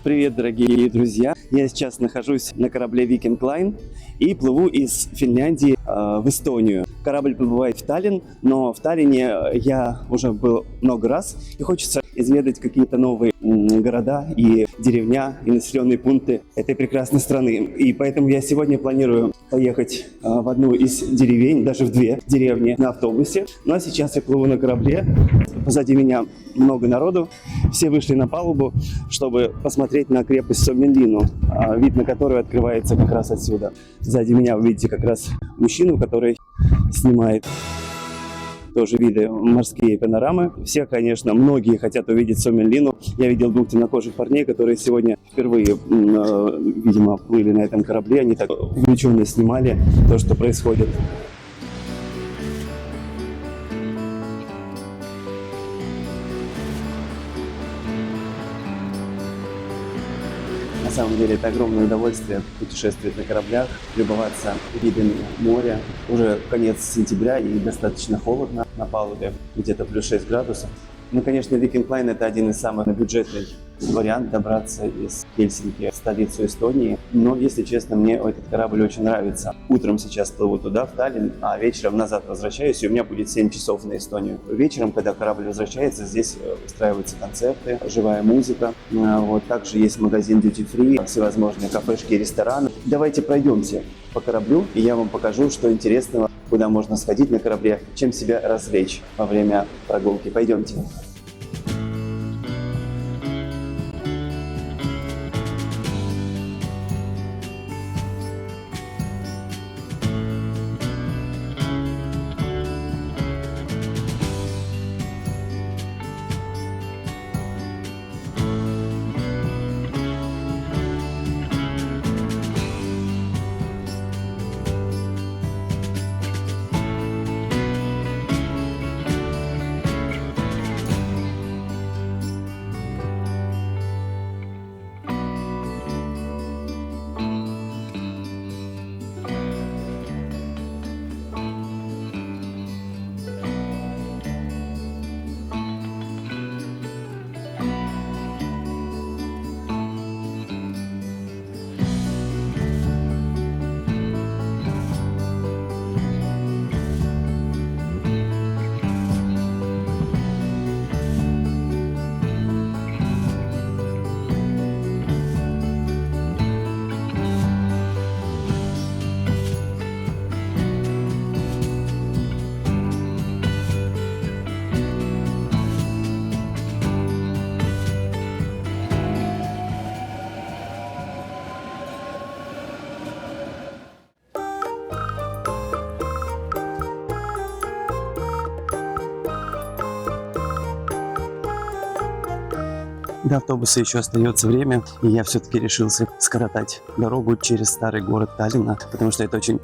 Привет, дорогие друзья! Я сейчас нахожусь на корабле Viking Line и плыву из Финляндии в Эстонию. Корабль прибывает в Таллин, но в Таллине я уже был много раз и хочется изведать какие-то новые города и деревня и населенные пункты этой прекрасной страны. И поэтому я сегодня планирую поехать в одну из деревень, даже в две деревни на автобусе. Ну а сейчас я плыву на корабле. Позади меня много народу. Все вышли на палубу, чтобы посмотреть на крепость Соммерлину, вид на которую открывается как раз отсюда. Сзади меня вы видите как раз мужчину, который снимает тоже виды морские панорамы. Все, конечно, многие хотят увидеть Соммерлину. Я видел двух темнокожих парней, которые сегодня впервые, видимо, плыли на этом корабле. Они так увлеченно снимали то, что происходит. На самом деле это огромное удовольствие путешествовать на кораблях, любоваться видами моря. Уже конец сентября и достаточно холодно на палубе, где-то плюс 6 градусов. Ну, конечно, Viking Line это один из самых бюджетных вариантов добраться из Хельсинки в столицу Эстонии. Но, если честно, мне этот корабль очень нравится. Утром сейчас плыву туда, в Таллин, а вечером назад возвращаюсь, и у меня будет 7 часов на Эстонию. Вечером, когда корабль возвращается, здесь устраиваются концерты, живая музыка. Вот, также есть магазин Duty Free, всевозможные кафешки и рестораны. Давайте пройдемте по кораблю, и я вам покажу, что интересного, куда можно сходить на корабле, чем себя развлечь во время прогулки. Пойдемте. До автобуса еще остается время, и я все-таки решился скоротать дорогу через старый город Таллина, потому что это очень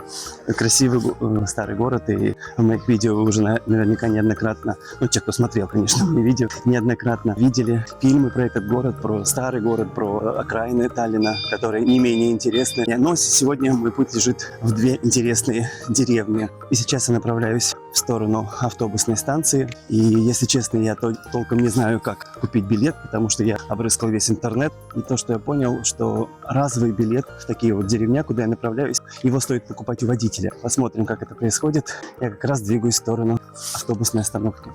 красивый старый город, и в моих видео вы уже наверняка неоднократно, ну, те, кто смотрел, конечно, мои видео, неоднократно видели фильмы про этот город, про старый город, про окраины Таллина, которые не менее интересны. Но сегодня мой путь лежит в две интересные деревни. И сейчас я направляюсь в сторону автобусной станции, и, если честно, я толком не знаю, как купить билет, потому что я обрыскал весь интернет, и то, что я понял, что разовый билет в такие вот деревня, куда я направляюсь, его стоит покупать у водителя. Посмотрим, как это происходит. Я как раз двигаюсь в сторону автобусной остановки.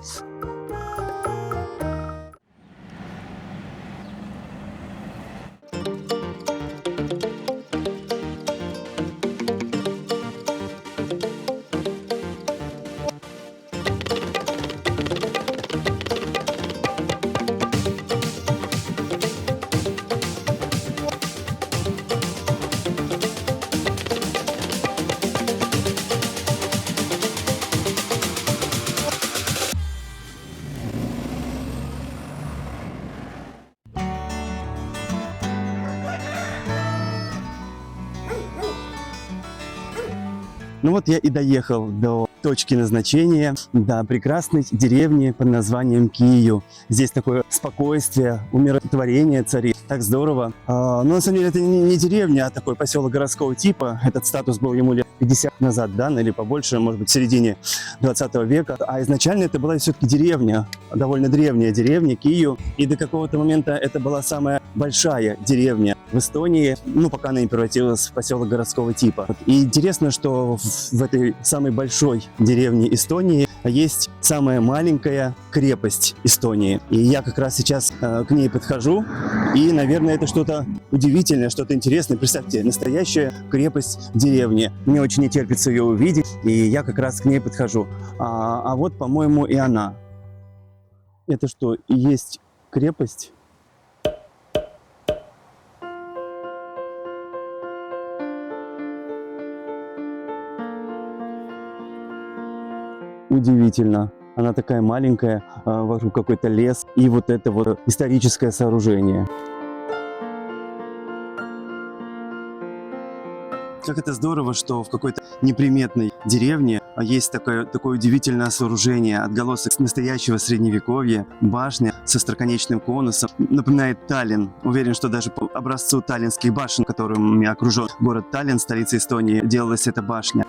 Ну вот я и доехал до точки назначения, до прекрасной деревни под названием Кию. Здесь такое спокойствие, умиротворение царит. Так здорово. Но на самом деле это не деревня, а такой поселок городского типа. Этот статус был ему лет 50 назад дан, или побольше, может быть, в середине 20 века. А изначально это была все-таки деревня, довольно древняя деревня Кию. И до какого-то момента это была самая большая деревня в Эстонии, ну, пока она не превратилась в поселок городского типа. И интересно, что в этой самой большой деревне Эстонии есть самая маленькая крепость Эстонии. И я как раз сейчас к ней подхожу, и, наверное, это что-то удивительное, что-то интересное. Представьте, настоящая крепость деревни. Мне очень не терпится ее увидеть, и я как раз к ней подхожу. А вот, по-моему, и она. Это что, и есть крепость? Удивительно. Она такая маленькая, вокруг какой-то лес и вот это вот историческое сооружение. Как это здорово, что в какой-то неприметной деревне есть такое удивительное сооружение, отголосок настоящего средневековья, башня со остроконечным конусом. Напоминает Таллин. Уверен, что даже по образцу таллинских башен, которыми окружен город Таллин, столица Эстонии, делалась эта башня.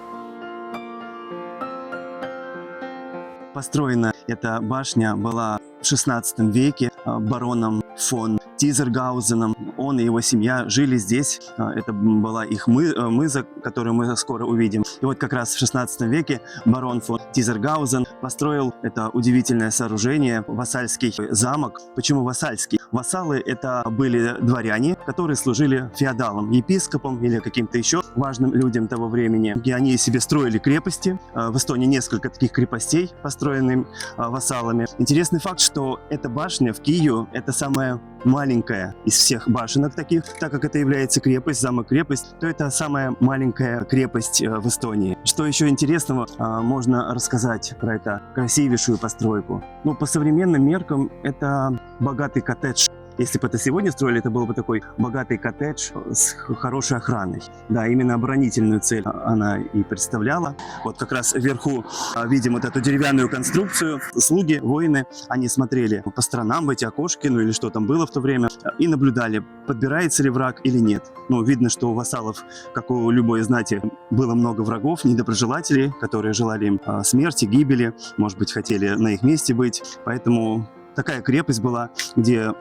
Построена эта башня была в 16 веке бароном фон Тизергаузеном. Он и его семья жили здесь. Это была их мыза, которую мы скоро увидим. И вот как раз в 16 веке барон фон Тизергаузен построил это удивительное сооружение, вассальский замок. Почему вассальский? Вассалы — это были дворяне, которые служили феодалам, епископам или каким-то еще важным людям того времени. И они себе строили крепости. В Эстонии несколько таких крепостей, построенных вассалами. Интересный факт, что эта башня в Киеве — это самая маленькая из всех башенок таких, так как это является крепость, замок-крепость, то это самая маленькая крепость в Эстонии. Что еще интересного можно рассказать про эту красивейшую постройку? Ну, по современным меркам это богатый коттедж. Если бы это сегодня строили, это был бы такой богатый коттедж с хорошей охраной. Да, именно оборонительную цель она и представляла. Вот как раз вверху видим вот эту деревянную конструкцию. Слуги, воины, они смотрели по сторонам в эти окошки, ну или что там было в то время, и наблюдали, подбирается ли враг или нет. Ну, видно, что у вассалов, как у любой знати, было много врагов, недоброжелателей, которые желали им смерти, гибели, может быть, хотели на их месте быть. Поэтому такая крепость была, где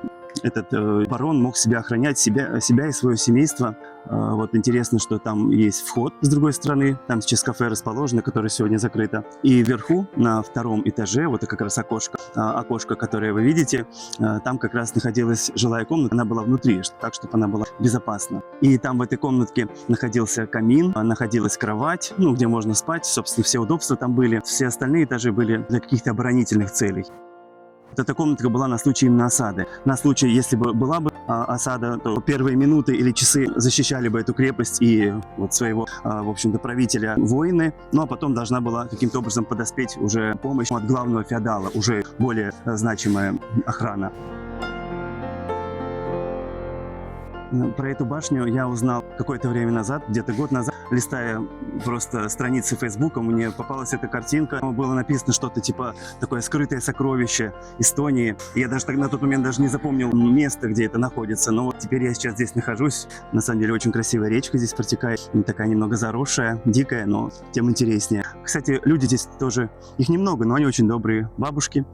этот барон мог себя охранять, себя и свое семейство. Вот интересно, что там есть вход с другой стороны. Там сейчас кафе расположено, которое сегодня закрыто. И вверху, на втором этаже, вот это как раз окошко, которое вы видите, там как раз находилась жилая комната. Она была внутри, так, чтобы она была безопасна. И там в этой комнатке находился камин, находилась кровать, ну, где можно спать. Собственно, все удобства там были. Все остальные этажи были для каких-то оборонительных целей. Эта комнатка была на случай именно осады. На случай, если бы была бы осада, то первые минуты или часы защищали бы эту крепость и вот своего, в общем-то, правителя воины. Ну а потом должна была каким-то образом подоспеть уже помощь от главного феодала, уже более значимая охрана. Про эту башню я узнал какое-то время назад, где-то год назад, листая просто страницы Фейсбука, мне попалась эта картинка. Было написано что-то типа такое скрытое сокровище Эстонии. Я даже на тот момент даже не запомнил место, где это находится. Но вот теперь я сейчас здесь нахожусь. На самом деле очень красивая речка здесь протекает. Такая немного заросшая, дикая, но тем интереснее. Кстати, люди здесь тоже, их немного, но они очень добрые. Бабушки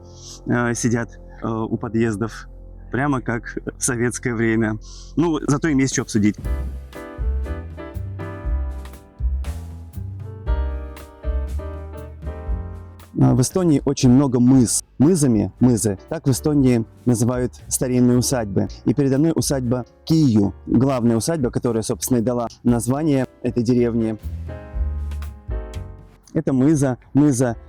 сидят у подъездов. Прямо как в советское время. Ну, зато им есть что обсудить. В Эстонии очень много мыз. Мызы, так в Эстонии называют старинные усадьбы. И передо мной усадьба Киев, главная усадьба, которая, собственно, и дала название этой деревне. Это мыза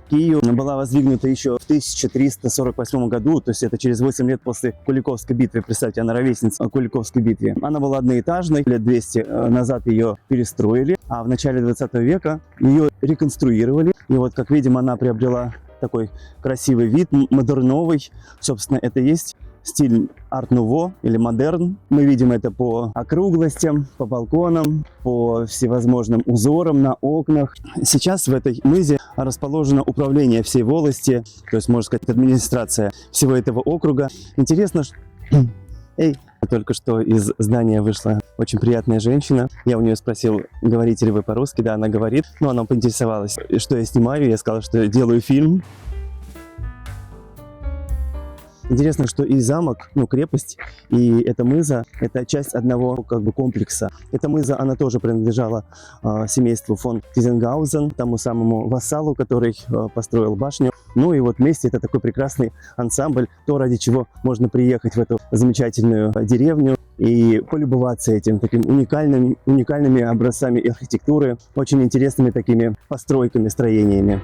Киев была воздвигнута еще в 1348 году, то есть это через 8 лет после Куликовской битвы. Представьте, она ровесница Куликовской битвы. Она была одноэтажной, лет 200 назад ее перестроили, а в начале 20 века ее реконструировали. И вот, как видим, она приобрела такой красивый вид, модерновый. Собственно, это и есть стиль арт-нуво или модерн. Мы видим это по округлостям, по балконам, по всевозможным узорам на окнах. Сейчас в этой мызе расположено управление всей волости, то есть, можно сказать, администрация всего этого округа. Интересно, что... Только что из здания вышла очень приятная женщина. Я у нее спросил, говорите ли вы по-русски. Да, она говорит. Но она поинтересовалась, что я снимаю. Я сказал, что делаю фильм. Интересно, что и замок, ну, крепость, и эта мыза, это часть одного как бы комплекса. Эта мыза, она тоже принадлежала семейству фон Тизенгаузен, тому самому вассалу, который построил башню. Ну и вот вместе это такой прекрасный ансамбль, то, ради чего можно приехать в эту замечательную деревню и полюбоваться этим таким уникальными образцами архитектуры, очень интересными такими постройками, строениями.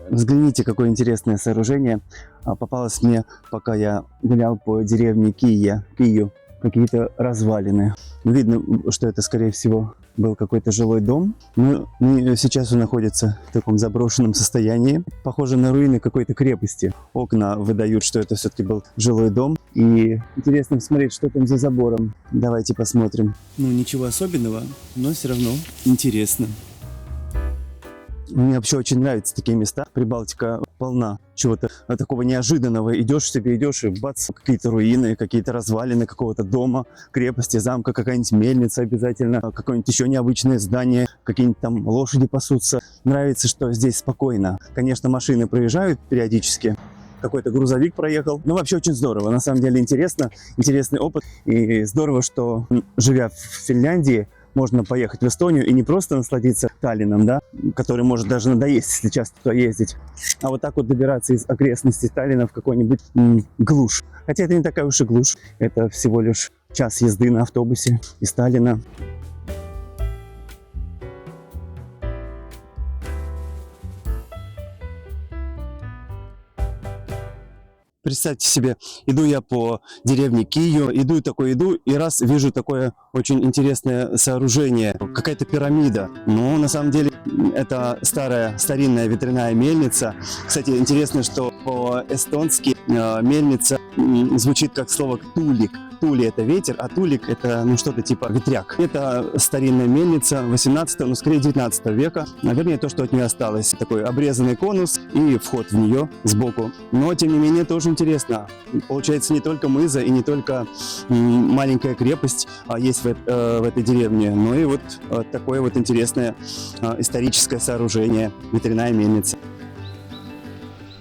Взгляните, какое интересное сооружение попалось мне, пока я гулял по деревне Кию. Какие-то развалины. Видно, что это, скорее всего, был какой-то жилой дом. Но сейчас он находится в таком заброшенном состоянии. Похоже на руины какой-то крепости. Окна выдают, что это все-таки был жилой дом. И интересно посмотреть, что там за забором. Давайте посмотрим. Ну, ничего особенного, но все равно интересно. Мне вообще очень нравятся такие места. Прибалтика полна чего-то такого неожиданного. Идешь себе, идешь, и бац, какие-то руины, какие-то развалины какого-то дома, крепости, замка, какая-нибудь мельница обязательно, какое-нибудь еще необычное здание, какие-нибудь там лошади пасутся. Нравится, что здесь спокойно. Конечно, машины проезжают периодически. Какой-то грузовик проехал. Но вообще очень здорово. На самом деле интересно. Интересный опыт. И здорово, что, живя в Финляндии, можно поехать в Эстонию и не просто насладиться Таллином, да, который может даже надоесть, если часто туда ездить, а вот так вот добираться из окрестностей Таллина в какой-нибудь глушь. Хотя это не такая уж и глушь. Это всего лишь час езды на автобусе из Таллина. Представьте себе, иду я по деревне Кию, иду, и раз вижу такое очень интересное сооружение, какая-то пирамида. Ну, на самом деле, это старинная ветряная мельница. Кстати, интересно, что по-эстонски мельница звучит как слово «тулик». Тули – это ветер, а тулик – это, ну, что-то типа ветряк. Это старинная мельница 18-го, ну, скорее 19 века. Вернее, то, что от нее осталось. Такой обрезанный конус и вход в нее сбоку. Но, тем не менее, тоже интересно. Получается, не только мыза и не только маленькая крепость есть в этой деревне, но и вот такое вот интересное историческое сооружение – ветряная мельница.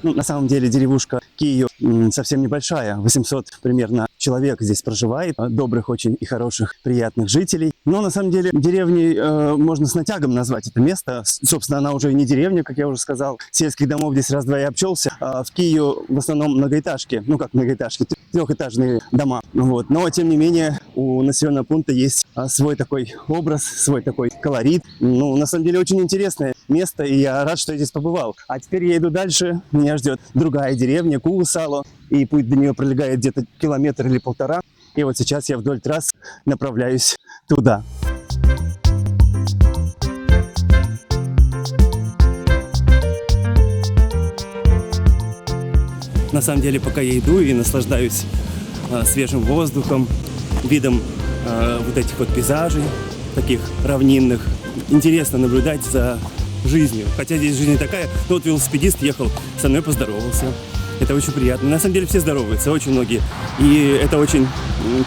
Ну, на самом деле деревушка Кию совсем небольшая, 800 примерно человек здесь проживает, добрых очень и хороших, приятных жителей. Но на самом деле деревней можно с натягом назвать это место. Собственно, она уже не деревня, как я уже сказал. Сельских домов здесь раз-два и обчелся. В Кию в основном многоэтажки, ну как многоэтажки, трехэтажные дома. Вот. Но тем не менее у населенного пункта есть свой такой образ, свой такой колорит. Ну, на самом деле очень интересное место, и я рад, что я здесь побывал. А теперь я иду дальше, меня ждет другая деревня, Куусало, и путь до нее пролегает где-то километр или полтора. И вот сейчас я вдоль трасс направляюсь туда. На самом деле, пока я иду и наслаждаюсь свежим воздухом, видом вот этих вот пейзажей, таких равнинных, интересно наблюдать за жизнью. Хотя здесь жизнь не такая. Но вот велосипедист ехал, со мной поздоровался. Это очень приятно. На самом деле все здороваются, очень многие. И это очень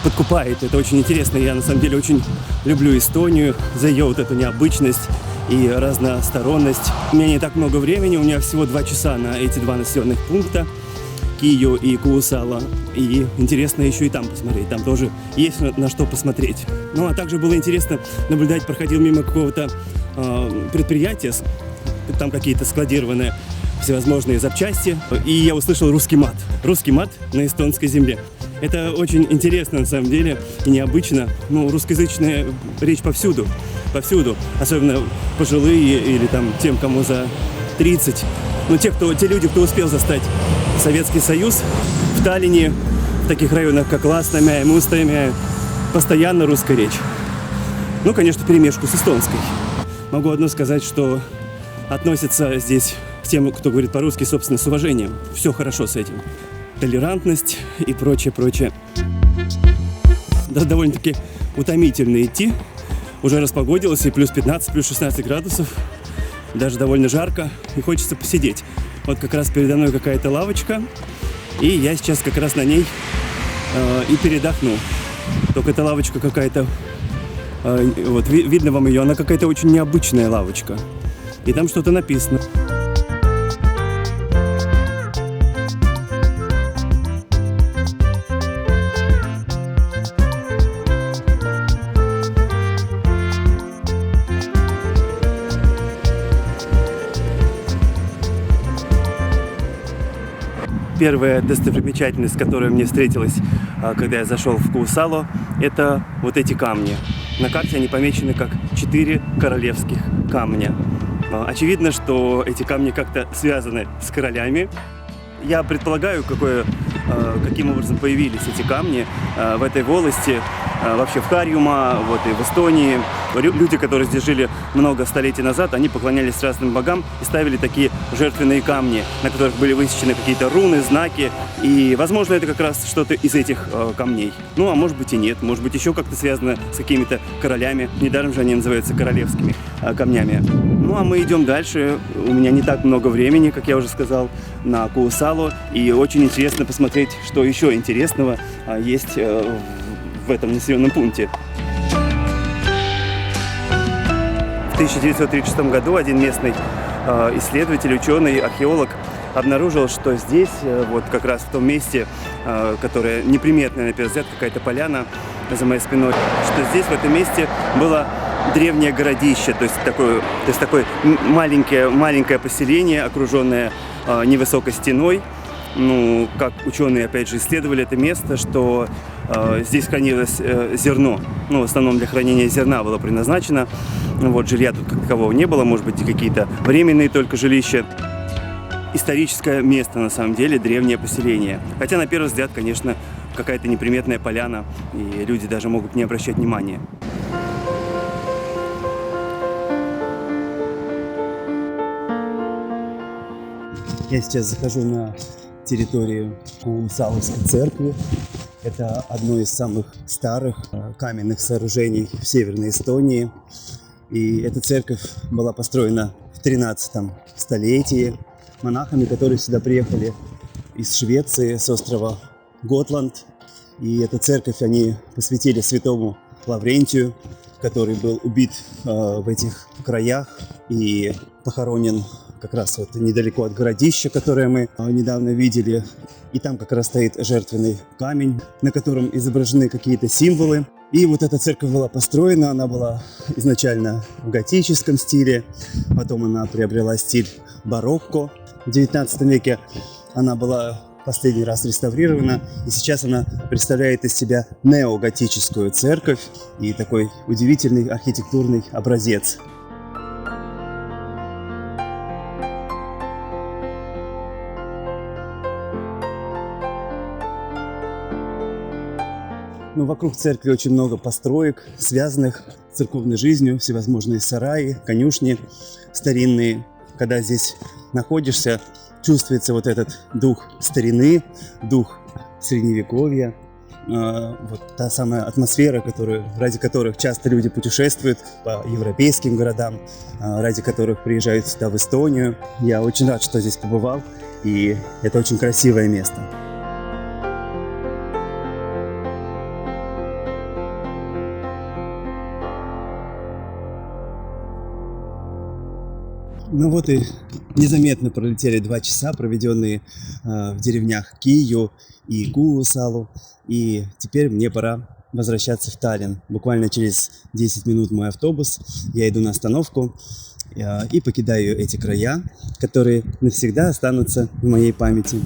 подкупает, это очень интересно. Я на самом деле очень люблю Эстонию за ее вот эту необычность и разносторонность. У меня не так много времени, у меня всего 2 часа на эти 2 населенных пункта. Кию и Куусало. И интересно еще и там посмотреть. Там тоже есть на что посмотреть. Ну, а также было интересно наблюдать, проходил мимо какого-то предприятия, там какие-то складированные всевозможные запчасти, и я услышал русский мат. Русский мат на эстонской земле. Это очень интересно на самом деле и необычно. Ну, русскоязычная речь повсюду. Особенно пожилые или там тем, кому за 30. Но те люди, кто успел застать Советский Союз, в Таллине, в таких районах, как Ластамя и Мустамя, постоянно русская речь. Ну, конечно, вперемешку с эстонской. Могу одно сказать, что относятся здесь к тем, кто говорит по-русски, собственно, с уважением. Все хорошо с этим. Толерантность и прочее. Да, довольно-таки утомительно идти. Уже распогодилось, и плюс 15, плюс 16 градусов. Даже довольно жарко, и хочется посидеть. Вот как раз передо мной какая-то лавочка, и я сейчас как раз на ней и передохну. Только эта лавочка какая-то, вот видно вам ее, она какая-то очень необычная лавочка. и там что-то написано. Первая достопримечательность, которая мне встретилась, когда я зашел в Куусало, это вот эти камни. На карте они помечены как 4 королевских камня. Очевидно, что эти камни как-то связаны с королями. Я предполагаю, каким образом появились эти камни в этой волости, вообще в Харjumaa, вот и в Эстонии. Люди, которые здесь жили много столетий назад, они поклонялись разным богам и ставили такие жертвенные камни, на которых были высечены какие-то руны, знаки. И, возможно, это как раз что-то из этих камней. Ну, а может быть и нет. Может быть, еще как-то связано с какими-то королями. Недаром же они называются королевскими камнями. Ну, а мы идем дальше. У меня не так много времени, как я уже сказал, на Куусало. И очень интересно посмотреть, что еще интересного есть в этом населенном пункте. В 1936 году один местный исследователь, ученый, археолог обнаружил, что здесь, вот как раз в том месте, которое неприметное на первый взгляд, какая-то поляна за моей спиной, что здесь, в этом месте, было древнее городище, то есть такое маленькое поселение, окруженное невысокой стеной. Ну, как ученые, опять же, исследовали это место, что здесь хранилось зерно. Ну, в основном для хранения зерна было предназначено. Вот, жилья тут как такового не было, может быть, какие-то временные только жилища. Историческое место, на самом деле, древнее поселение. Хотя, на первый взгляд, конечно, какая-то неприметная поляна, и люди даже могут не обращать внимания. Я сейчас захожу на территорию Куусаловской церкви. Это одно из самых старых каменных сооружений в Северной Эстонии. И эта церковь была построена в 13 столетии монахами, которые сюда приехали из Швеции, с острова Готланд. И эту церковь они посвятили святому Лаврентию, который был убит в этих краях и похоронен как раз вот недалеко от городища, которое мы недавно видели. И там как раз стоит жертвенный камень, на котором изображены какие-то символы. И вот эта церковь была построена, она была изначально в готическом стиле, потом она приобрела стиль барокко. В 19 веке она была последний раз реставрирована, и сейчас она представляет из себя неоготическую церковь и такой удивительный архитектурный образец. Но вокруг церкви очень много построек, связанных с церковной жизнью, всевозможные сараи, конюшни старинные. Когда здесь находишься, чувствуется вот этот дух старины, дух средневековья, вот та самая атмосфера, ради которых часто люди путешествуют по европейским городам, ради которых приезжают сюда в Эстонию. Я очень рад, что здесь побывал, и это очень красивое место. Ну вот и незаметно пролетели 2 часа, проведенные в деревнях Киью и Куусало. И теперь мне пора возвращаться в Таллин. Буквально через 10 минут мой автобус. Я иду на остановку и покидаю эти края, которые навсегда останутся в моей памяти.